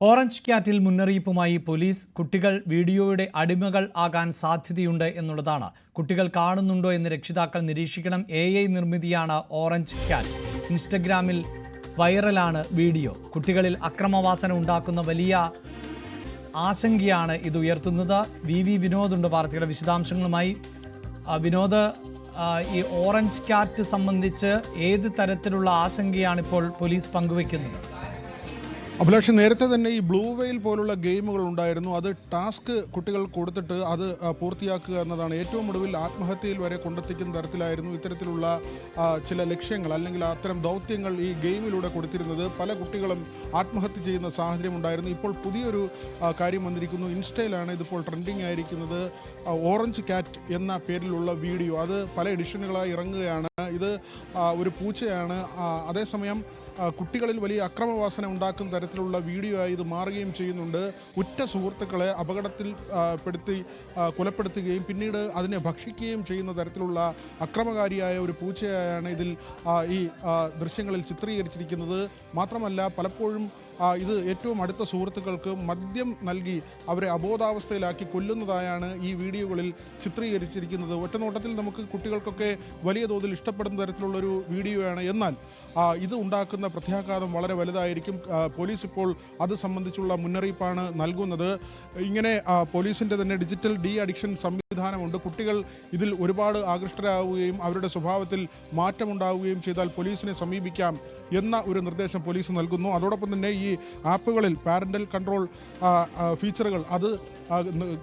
Orange cattle മുന്നറിയിപ്പുമായി police. കുട്ടികൾ വീഡിയോയുടെ അടിമകൾ ആകാൻ സാധ്യതയുണ്ട് എന്നുള്ളതാണ്. കുട്ടികൾ കാണുന്നുണ്ടോ എന്ന് രക്ഷിതാക്കൾ നിരീക്ഷിക്കണം. AI നിർമ്മിതിയാണ് ഓറഞ്ച് ക്യാറ്റ്. ഇൻസ്റ്റഗ്രാമിൽ വൈറലാണ് വീഡിയോ. കുട്ടികളിൽ അക്രമവാസന ഉണ്ടാക്കുന്ന വലിയ ആശങ്കയാണ് ഇത് ഉയർത്തുന്നത്. വി വിനോദ് ഉണ്ട് വാർത്തയുടെ വിശദാംശങ്ങളുമായി. വിനോദ്, ഈ ഓറഞ്ച് ക്യാറ്റ് സംബന്ധിച്ച് ഏത് തരത്തിലുള്ള ആശങ്കയാണ് ഇപ്പോൾ പോലീസ് പങ്കുവെക്കുന്നത്? അഭിലാഷ്, നേരത്തെ തന്നെ ഈ ബ്ലൂ വെയിൽ പോലുള്ള ഗെയിമുകൾ ഉണ്ടായിരുന്നു. അത് ടാസ്ക് കുട്ടികൾ കൊടുത്തിട്ട് അത് പൂർത്തിയാക്കുക എന്നതാണ്. ഏറ്റവും ഒടുവിൽ ആത്മഹത്യയിൽ വരെ കൊണ്ടെത്തിക്കുന്ന തരത്തിലായിരുന്നു ഇത്തരത്തിലുള്ള ചില ലക്ഷ്യങ്ങൾ അല്ലെങ്കിൽ അത്തരം ദൗത്യങ്ങൾ ഈ ഗെയിമിലൂടെ കൊടുത്തിരുന്നത്. പല കുട്ടികളും ആത്മഹത്യ ചെയ്യുന്ന സാഹചര്യം ഉണ്ടായിരുന്നു. ഇപ്പോൾ പുതിയൊരു കാര്യം വന്നിരിക്കുന്നു. ഇൻസ്റ്റയിലാണ് ഇതിപ്പോൾ ട്രെൻഡിങ് ആയിരിക്കുന്നത്. ഓറഞ്ച് ക്യാറ്റ് എന്ന പേരിലുള്ള വീഡിയോ അത് പല എഡിഷനുകളായി ഇറങ്ങുകയാണ്. ഇത് ഒരു പൂച്ചയാണ്. അതേസമയം കുട്ടികളിൽ വലിയ അക്രമവാസന ഉണ്ടാക്കുന്ന തരത്തിലുള്ള വീഡിയോ ആയി ഇത് മാറുകയും ചെയ്യുന്നുണ്ട്. ഉറ്റ സുഹൃത്തുക്കളെ അപകടത്തിൽ പെടുത്തി കൊലപ്പെടുത്തുകയും പിന്നീട് അതിനെ ഭക്ഷിക്കുകയും ചെയ്യുന്ന തരത്തിലുള്ള അക്രമകാരിയായ ഒരു പൂച്ചയായാണ് ഇതിൽ ഈ ദൃശ്യങ്ങളിൽ ചിത്രീകരിച്ചിരിക്കുന്നത്. മാത്രമല്ല, പലപ്പോഴും ഇത് ഏറ്റവും അടുത്ത സുഹൃത്തുക്കൾക്ക് മദ്യം നൽകി അവരെ അബോധാവസ്ഥയിലാക്കി കൊല്ലുന്നതായാണ് ഈ വീഡിയോകളിൽ ചിത്രീകരിച്ചിരിക്കുന്നത്. ഒറ്റനോട്ടത്തിൽ നമുക്ക് കുട്ടികൾക്കൊക്കെ വലിയ തോതിൽ ഇഷ്ടപ്പെടുന്ന തരത്തിലുള്ളൊരു വീഡിയോയാണ്. എന്നാൽ ഇത് ഉണ്ടാക്കുന്ന പ്രത്യാഘാതം വളരെ വലുതായിരിക്കും. പോലീസ് ഇപ്പോൾ അത് സംബന്ധിച്ചുള്ള മുന്നറിയിപ്പാണ് നൽകുന്നത്. ഇങ്ങനെ പോലീസിൻ്റെ തന്നെ ഡിജിറ്റൽ ഡി അഡിക്ഷൻ സംവിധാനമുണ്ട്. കുട്ടികൾ ഇതിൽ ഒരുപാട് ആകൃഷ്ടരാകുകയും അവരുടെ സ്വഭാവത്തിൽ മാറ്റമുണ്ടാവുകയും ചെയ്താൽ പോലീസിനെ സമീപിക്കാം എന്ന ഒരു നിർദ്ദേശം പോലീസ് നൽകുന്നു. അതോടൊപ്പം തന്നെ ഈ ആപ്പുകളിൽ പാരൻ്റൽ കൺട്രോൾ ഫീച്ചറുകൾ അത്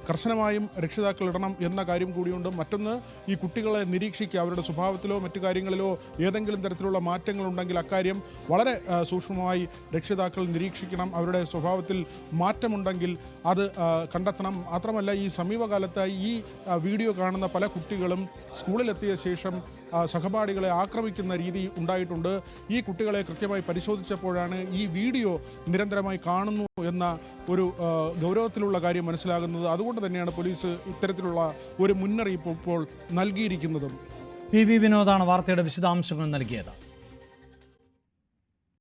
കർശനമായും രക്ഷിതാക്കൾ ഇടണം എന്ന കാര്യം കൂടിയുണ്ട്. മറ്റൊന്ന്, ഈ കുട്ടികളെ നിരീക്ഷിക്കുക. അവരുടെ സ്വഭാവത്തിലോ മറ്റു കാര്യങ്ങളിലോ ഏതെങ്കിലും തരത്തിലുള്ള മാറ്റങ്ങളുണ്ടെങ്കിൽ അക്കാര്യം വളരെ സൂക്ഷ്മമായി രക്ഷിതാക്കൾ നിരീക്ഷിക്കണം. അവരുടെ സ്വഭാവത്തിൽ മാറ്റമുണ്ടെങ്കിൽ അത് കണ്ടെത്തണം. മാത്രമല്ല, ഈ സമീപകാലത്തായി ഈ വീഡിയോ കാണുന്ന പല കുട്ടികളും സ്കൂളിലെത്തിയ ശേഷം സഹപാഠികളെ ആക്രമിക്കുന്ന രീതി ഉണ്ടായിട്ടുണ്ട്. ഈ കുട്ടികളെ കൃത്യമായി പരിശോധിച്ചപ്പോഴാണ് ഈ വീഡിയോ നിരന്തരമായി കാണുന്നു എന്ന ഒരു ഗൗരവത്തിലുള്ള കാര്യം മനസ്സിലാകുന്നത്. അതുകൊണ്ട് തന്നെയാണ് പോലീസ് ഇത്തരത്തിലുള്ള ഒരു മുന്നറിയിപ്പ് ഇപ്പോൾ നൽകിയിരിക്കുന്നതും. വി വിനോദാണ് വാർത്തയുടെ വിശദാംശങ്ങൾ നൽകിയത്.